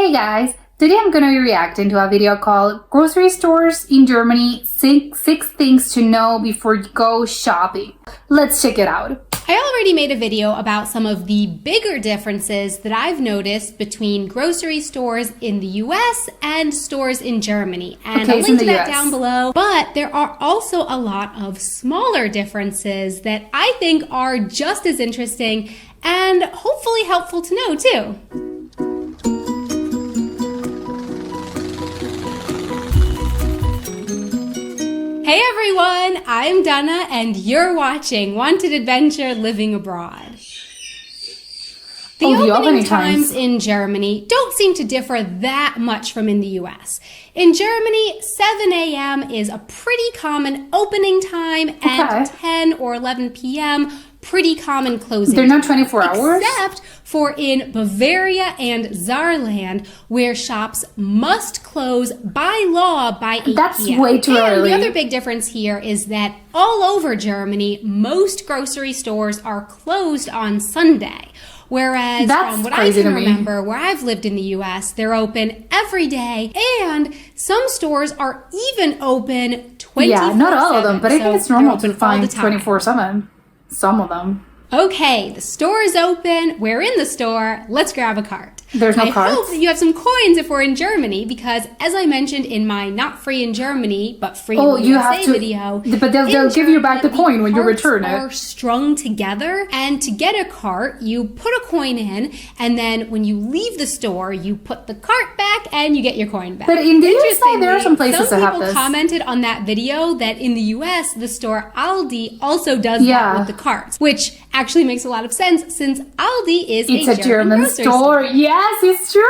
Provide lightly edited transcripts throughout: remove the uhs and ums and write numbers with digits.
Hey guys, today I'm going to be reacting to a video called Grocery Stores in Germany, six things to know before you go shopping. Let's check it out. I already made a video about some of the bigger differences that I've noticed between grocery stores in the US and stores in Germany. And I'll link to that down below. But there are also a lot of smaller differences that I think are just as interesting and hopefully helpful to know too. Hey everyone, I'm Dana and you're watching Wanted Adventure Living Abroad. The opening times in Germany don't seem to differ that much from in the US. In Germany, 7 a.m. is a pretty common opening time and 10 or 11 p.m. pretty common closing. They're not 24 hours? Except for in Bavaria and Saarland, where shops must close by law by 8 p.m. That's way too early. The other big difference here is that all over Germany, most grocery stores are closed on Sunday. Whereas from what I can remember, where I've lived in the US, they're open every day, and some stores are even open 24/7. Yeah, not all of them, but I think it's normal to find 24/7. Some of them. Okay, the store is open. We're in the store. Let's grab a cart. There's no carts. I hope that you have some coins if we're in Germany, because as I mentioned in my not free in Germany, but free in the USA video. But they'll give you back the coin when you return it. Are strung together, and to get a cart, you put a coin in, and then when you leave the store, you put the cart back and you get your coin back. But in the USA, there are some places that have this. Some people commented on that video that in the US, the store Aldi also does that with the carts, which actually makes a lot of sense since Aldi is a German store. Yes, it's true.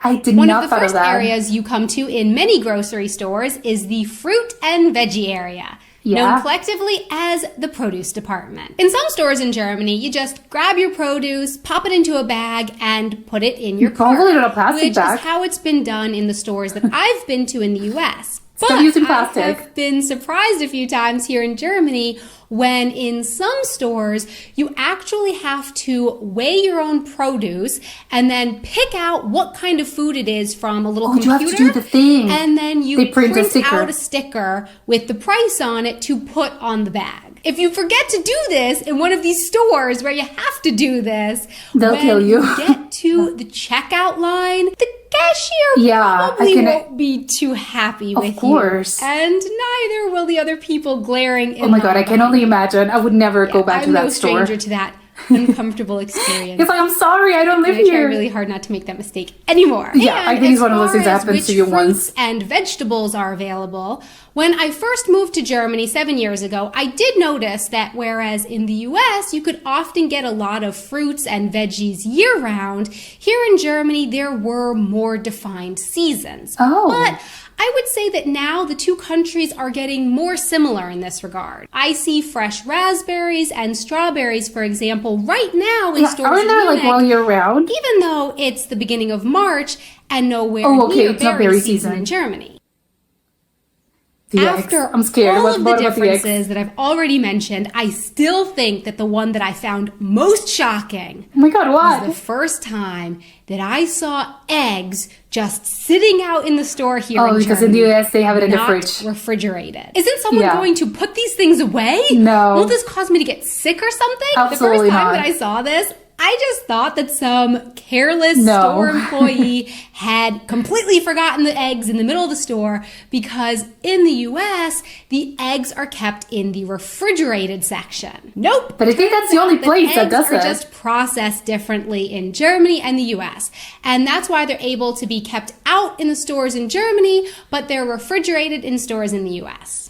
I did not thought of that. One of the first areas you come to in many grocery stores is the fruit and veggie area, known collectively as the produce department. In some stores in Germany, you just grab your produce, pop it into a bag, and put it in your cart, which is how it's been done in the stores that I've been to in the US. But I have been surprised a few times here in Germany when in some stores you actually have to weigh your own produce and then pick out what kind of food it is from a little computer. You have to do the thing. And then you print out a sticker with the price on it to put on the bag. If you forget to do this in one of these stores where you have to do this, they'll kill you. When you get to the checkout line, the cashier probably won't be too happy with you. Of course. And neither will the other people glaring in. Oh my God, I can only imagine. I would never go back to that store. I'm no stranger to that uncomfortable experience. It's like, I'm sorry, I don't live here. I try really hard not to make that mistake anymore. Yeah, I think it's one of those things that happens to you once. Fruits and vegetables are available. When I first moved to Germany 7 years ago, I did notice that whereas in the US you could often get a lot of fruits and veggies year-round, here in Germany there were more defined seasons. But I would say that now the two countries are getting more similar in this regard. I see fresh raspberries and strawberries, for example, right now in stores in Munich, like all year round? Even though it's the beginning of March and nowhere near berry season in Germany. After all of the differences that I've already mentioned, I still think that the one that I found most shocking was the first time that I saw eggs just sitting out in the store here in Germany. Because in the US they have it in the fridge. Refrigerated. Isn't someone going to put these things away? No. Will this cause me to get sick or something? Absolutely the first time that I saw this, I just thought that some careless store employee had completely forgotten the eggs in the middle of the store, because in the US, the eggs are kept in the refrigerated section. Nope. But I think that's the only place that does that. Eggs are just processed differently in Germany and the US. And that's why they're able to be kept out in the stores in Germany, but they're refrigerated in stores in the US.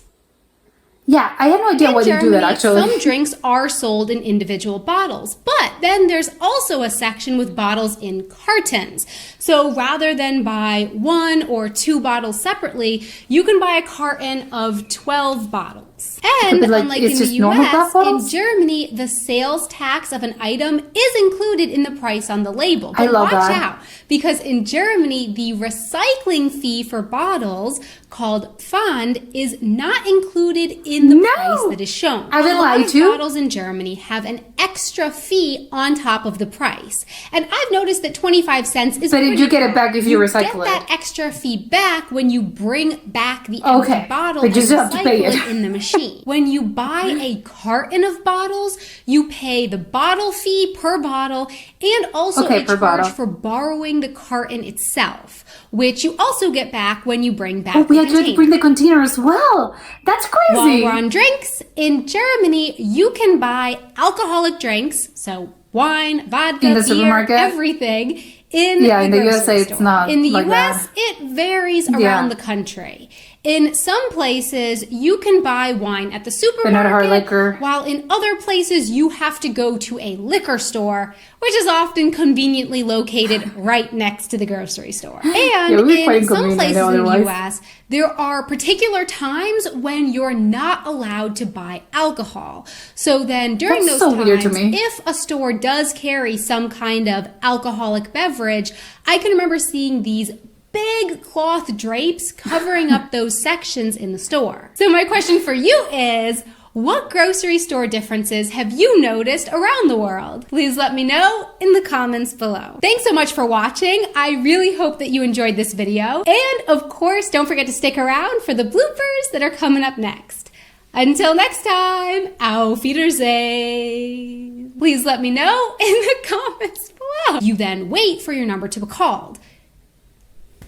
Yeah, I had no idea why they do that, actually. Some drinks are sold in individual bottles, but then there's also a section with bottles in cartons. So rather than buy 1 or 2 bottles separately, you can buy a carton of 12 bottles. And like, unlike it's in the just normal glass US, in bottles? Germany, the sales tax of an item is included in the price on the label. But I love watch that. out, because in Germany, the recycling fee for bottles, called Pfand, is not included in the price that is shown. I've been A lot lied of to. bottles in Germany have an extra fee on top of the price. And I've noticed that 25 cents is But pretty you get it back if you get recycle that it. extra fee back when you bring back the Okay, empty bottle but and you still have to pay recycle it. it in the machine. When you buy a carton of bottles, you pay the bottle fee per bottle and also Okay, a per charge bottle. for borrowing the carton itself, which you also get back when you bring back Oh, we the had to container. bring the container as well. That's While crazy. we're on drinks, in Germany, you can buy alcoholic drinks, so wine, vodka, In the beer, supermarket? everything in Yeah, the in the grocery USA, it's store. not In the like US, that. it varies around Yeah. the country. In some places, you can buy wine at the supermarket, not a hard liquor. while in other places, you have to go to a liquor store, which is often conveniently located right next to the grocery store. And Yeah, it would be quite in some inconvenient places in the otherwise. US, there are particular times when you're not allowed to buy alcohol. So then during That's those so weird times, to me. if a store does carry some kind of alcoholic beverage, I can remember seeing these big cloth drapes covering up those sections in the store. So my question for you is, what grocery store differences have you noticed around the world? Please let me know in the comments below. Thanks so much for watching. I really hope that you enjoyed this video. And of course, don't forget to stick around for the bloopers that are coming up next. Until next time, auf Wiedersehen. Please let me know in the comments below. You then wait for your number to be called.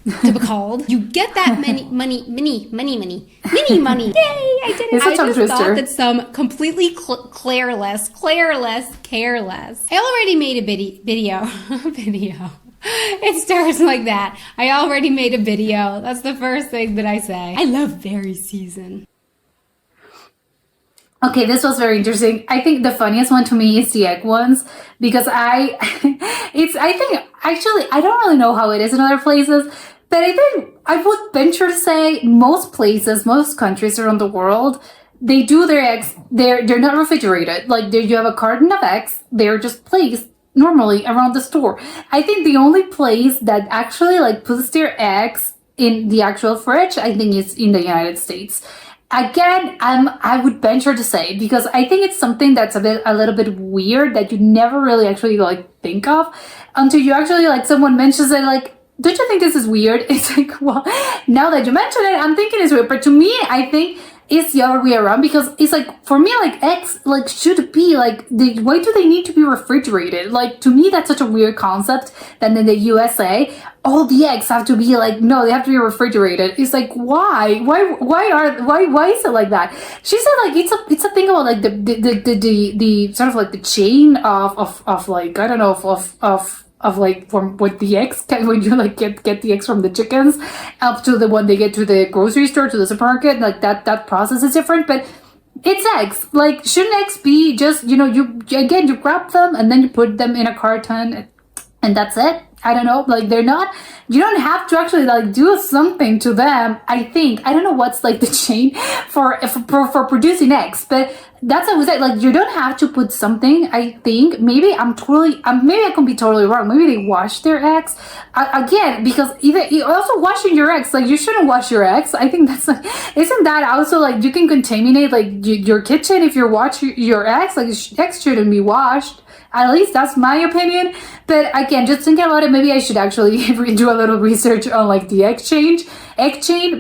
You get that mini money. Yay, I did it. It's such I a just twister. thought that some completely careless. I already made a video. It starts like that. I already made a video. That's the first thing that I say. I love berry season. Okay, this was very interesting. I think the funniest one to me is the egg ones because I think actually I don't really know how it is in other places, but I think I would venture to say most places, most countries around the world, they do their eggs. They're not refrigerated. Like you have a carton of eggs. They're just placed normally around the store. I think the only place that actually like puts their eggs in the actual fridge, I think is in the United States. Again, I would venture to say, because I think it's something that's a little bit weird that you never really actually like think of until you actually like someone mentions it like, don't you think this is weird? It's like, well, now that you mention it, I'm thinking it's weird. But to me, I think it's the other way around because it's like, for me, like eggs like should be like, why do they need to be refrigerated? Like to me, that's such a weird concept that in the USA, all the eggs have to be like, no, they have to be refrigerated. It's like, why is it like that? She said like, it's a thing about like the sort of like the chain of like, I don't know, of like from what the eggs when you like get the eggs from the chickens up to the one they get to the grocery store to the supermarket, like that process is different, but it's eggs. Like shouldn't eggs be just, you know, you grab them and then you put them in a carton and that's it? I don't know, like they're not, you don't have to actually like do something to them. I think, I don't know what's like the chain for producing eggs, but that's what I was saying, like you don't have to put something. I think maybe maybe I can be totally wrong. Maybe they wash their eggs again, because also washing your eggs, like you shouldn't wash your eggs. I think that's like, isn't that also like you can contaminate like your kitchen if you wash your eggs? Like eggs shouldn't be washed. At least that's my opinion. But again, just thinking about it, maybe I should actually do a little research on like the egg chain,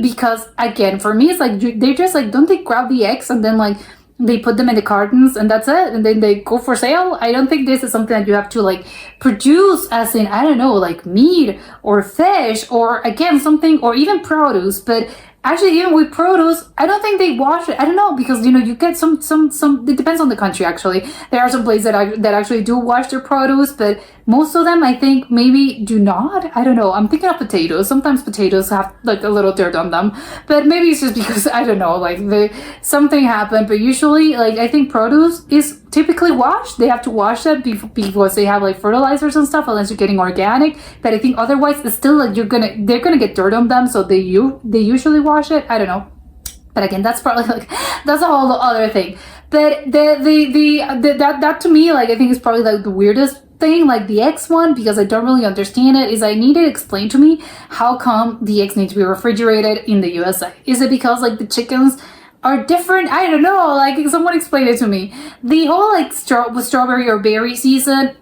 because again, for me, it's like they just like, don't they grab the eggs and then like they put them in the cartons and that's it, and then they go for sale? I don't think this is something that you have to like produce as in, I don't know, like meat or fish or again something, or even produce. But actually, even with produce, I don't think they wash it. I don't know, because, you know, you get some, it depends on the country, actually. There are some places that actually do wash their produce, but most of them, I think, maybe do not. I don't know. I'm thinking of potatoes. Sometimes potatoes have, like, a little dirt on them. But maybe it's just because, I don't know, like, something happened. But usually, like, I think produce is typically washed. They have to wash them because they have, like, fertilizers and stuff, unless you're getting organic. But I think otherwise, it's still, like, they're gonna get dirt on them, so they usually wash it. I don't know. But again, that's probably like, that's a whole other thing. But that to me, like, I think is probably like the weirdest thing, like the eggs one, because I don't really understand it, is I need it explained to me how come the eggs need to be refrigerated in the USA. Is it because like the chickens are different? I don't know, like someone explain it to me. The whole like strawberry or berry season,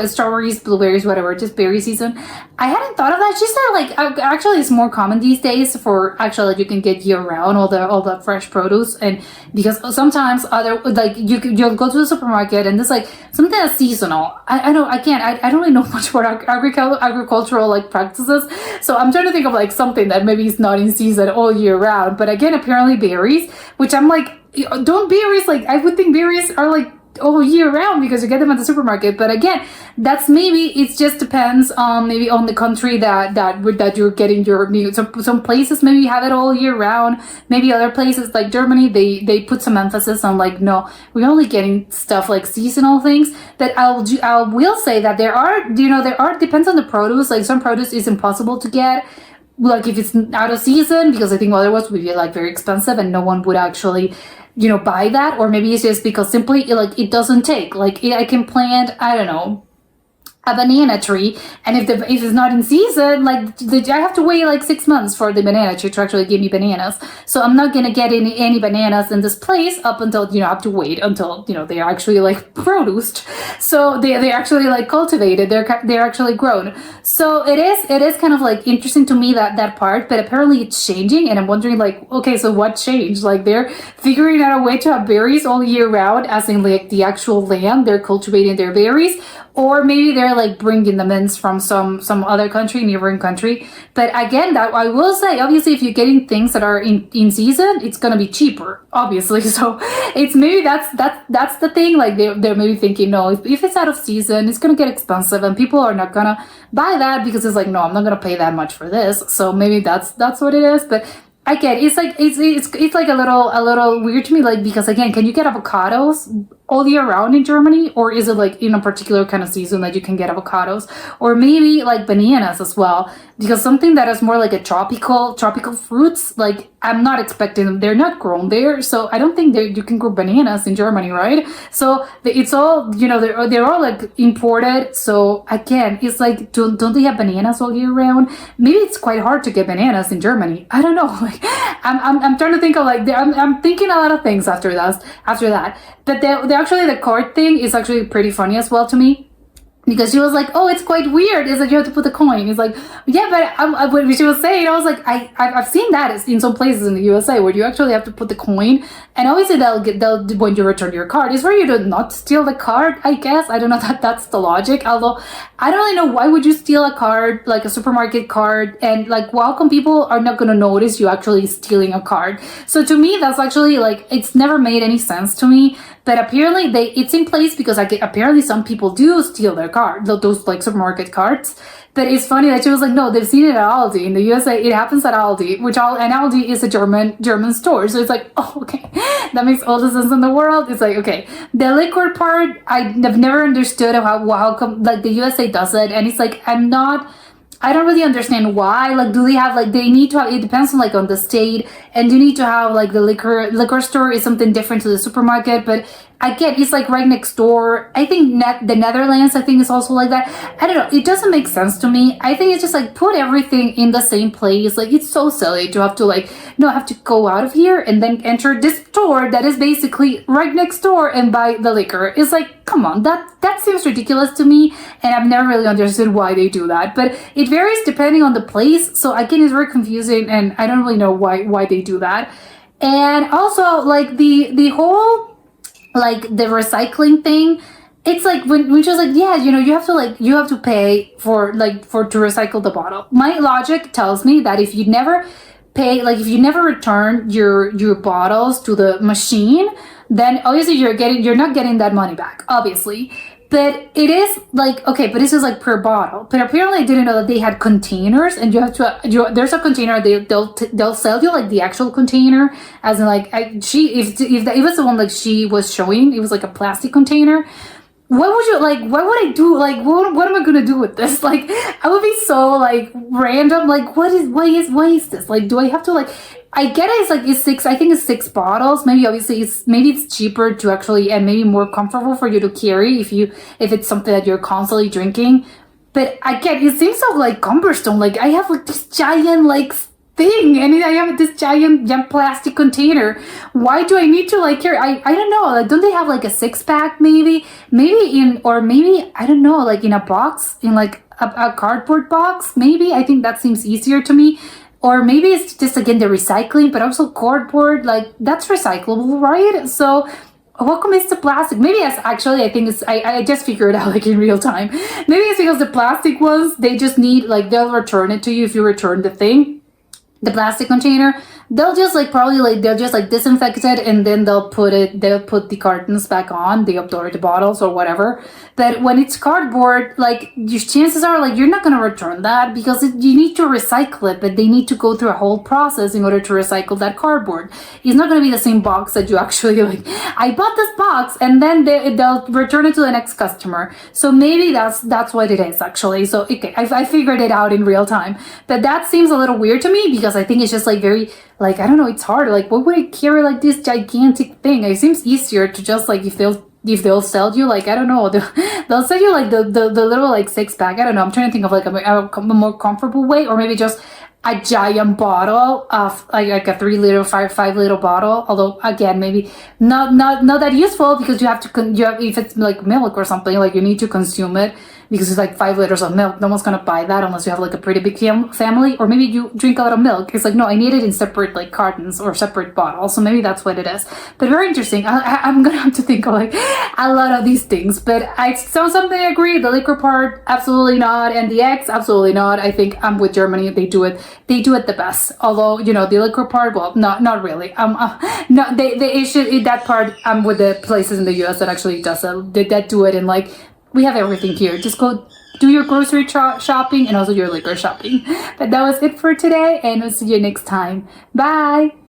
strawberries, blueberries, whatever, just berry season, I hadn't thought of that. She said like actually it's more common these days for actually like you can get year round all the fresh produce, and because sometimes other like you'll go to the supermarket and there's like something that's seasonal. I don't really know much about agricultural like practices, so I'm trying to think of like something that maybe is not in season all year round. But again, apparently berries, which I'm like, don't berries, like I would think berries are like all year round because you get them at the supermarket. But again, that's maybe it just depends on maybe on the country that you're getting your meat. Some places maybe have it all year round. Maybe other places like Germany, they put some emphasis on like, no, we're only getting stuff like seasonal things. But I will say that there are depends on the produce. Like some produce is impossible to get, like if it's out of season, because I think otherwise it would be like very expensive and no one would actually buy that. Or maybe it's just because simply like it doesn't take, like I can plant, I don't know, a banana tree, and if it's not in season, like I have to wait like 6 months for the banana tree to actually give me bananas. So I'm not gonna get any bananas in this place up until I have to wait until they are actually like produced. So they're actually like cultivated. They're actually grown. So it is kind of like interesting to me that part. But apparently it's changing, and I'm wondering like, okay, so what changed? Like they're figuring out a way to have berries all year round, as in like the actual land they're cultivating their berries. Or maybe they're like bringing them in from some other country, neighboring country. But again, that I will say, obviously, if you're getting things that are in season, it's gonna be cheaper, obviously. So it's maybe that's the thing. Like they're maybe thinking, no, if it's out of season, it's gonna get expensive, and people are not gonna buy that because it's like, no, I'm not gonna pay that much for this. So maybe that's what it is. But again, it's like it's like a little weird to me, like because again, can you get avocados all year round in Germany, or is it like in a particular kind of season that you can get avocados, or maybe like bananas as well? Because something that is more like a tropical fruits, like I'm not expecting them. They're not grown there, so I don't think you can grow bananas in Germany, right? So it's all they're all like imported. So again, it's like don't they have bananas all year round? Maybe it's quite hard to get bananas in Germany. I don't know. Like I'm trying to think of like I'm thinking a lot of things after that. But the card thing is actually pretty funny as well to me. Because she was like, oh, it's quite weird, is that you have to put the coin. It's like, yeah, but what she was saying, I was like, I've seen that in some places in the USA where you actually have to put the coin, and obviously they'll when you return your card, it's for you to not steal the card, I guess. I don't know that that's the logic, although I don't really know why would you steal a card, like a supermarket card, and like how come people are not going to notice you actually stealing a card? So to me, that's actually like, it's never made any sense to me. But apparently it's in place because apparently some people do steal their card, those like supermarket cards. But it's funny that she was like, no, they've seen it at Aldi. In the USA, it happens at Aldi, and Aldi is a German store. So it's like, oh, okay, that makes all the sense in the world. It's like, okay, the liquor part, I've never understood how come like the USA does it. And it's like, I don't really understand why. Like, do they have like they need to have? It depends on like on the state, and you need to have like the liquor store is something different to the supermarket. But again, it's like right next door. I think the Netherlands, I think, is also like that. I don't know. It doesn't make sense to me. I think it's just like put everything in the same place. Like it's so silly to have to like have to go out of here and then enter this store that is basically right next door and buy the liquor. It's like, come on, that seems ridiculous to me, and I've never really understood why they do that. But it varies depending on the place. So again, it's very confusing, and I don't really know why they do that. And also like the whole like the recycling thing, it's like when she was like, yeah, you have to pay for to recycle the bottle. My logic tells me that if you never pay, like if you never return your bottles to the machine, then obviously you're not getting that money back, obviously. But it is like, okay, but this is like per bottle. But apparently I didn't know that they had containers, and you have to, there's a container, they'll sell you like the actual container, as in like, if it was the one like she was showing, it was like a plastic container. What would I do? Like, what am I gonna do with this? Like, I would be so like random. Like, why is this? Like, do I have to like I get it. It's like it's six. I think it's 6 bottles. Maybe obviously it's cheaper to actually and maybe more comfortable for you to carry if it's something that you're constantly drinking. But again, it seems so like cumbersome. Like I have like this giant like thing, and I have this giant plastic container. Why do I need to like carry? I don't know. Like, don't they have like a 6-pack maybe maybe I don't know, like in a box, in like a cardboard box maybe. I think that seems easier to me. Or maybe it's just again the recycling, but also cardboard, like that's recyclable, right? So how come it's the plastic? Maybe it's actually, I think it's, I just figured it out like in real time. Maybe it's because the plastic ones, they just need, like they'll return it to you if you return the thing, the plastic container. They'll just like probably like they'll just like disinfect it, and then they'll put the cartons back on, the bottles or whatever. But when it's cardboard, like your chances are like you're not gonna return that because you need to recycle it, but they need to go through a whole process in order to recycle that cardboard. It's not gonna be the same box that you actually like. I bought this box, and then they'll return it to the next customer. So maybe that's what it is actually. So okay, I figured it out in real time. But that seems a little weird to me because I think it's just like very. Like, I don't know, it's hard. Like, what would I carry like this gigantic thing? It seems easier to just like if they'll sell you, like, I don't know, they'll sell you like the little like 6-pack. I don't know. I'm trying to think of like a more comfortable way, or maybe just a giant bottle of like a 3-liter, 5-liter bottle. Although again, maybe not that useful because you have if it's like milk or something, like you need to consume it. Because it's like 5 liters of milk. No one's gonna buy that unless you have like a pretty big family, or maybe you drink a lot of milk. It's like, no, I need it in separate like cartons or separate bottles. So maybe that's what it is. But very interesting. I'm gonna have to think of like a lot of these things. But something I agree. The liquor part, absolutely not, and the eggs, absolutely not. I think I'm with Germany. They do it the best. Although the liquor part, well, not really. No, they should that part. I'm with the places in the U.S. that actually does that do it, and like. We have everything here. Just go do your grocery shopping and also your liquor shopping. But that was it for today, and we'll see you next time. Bye!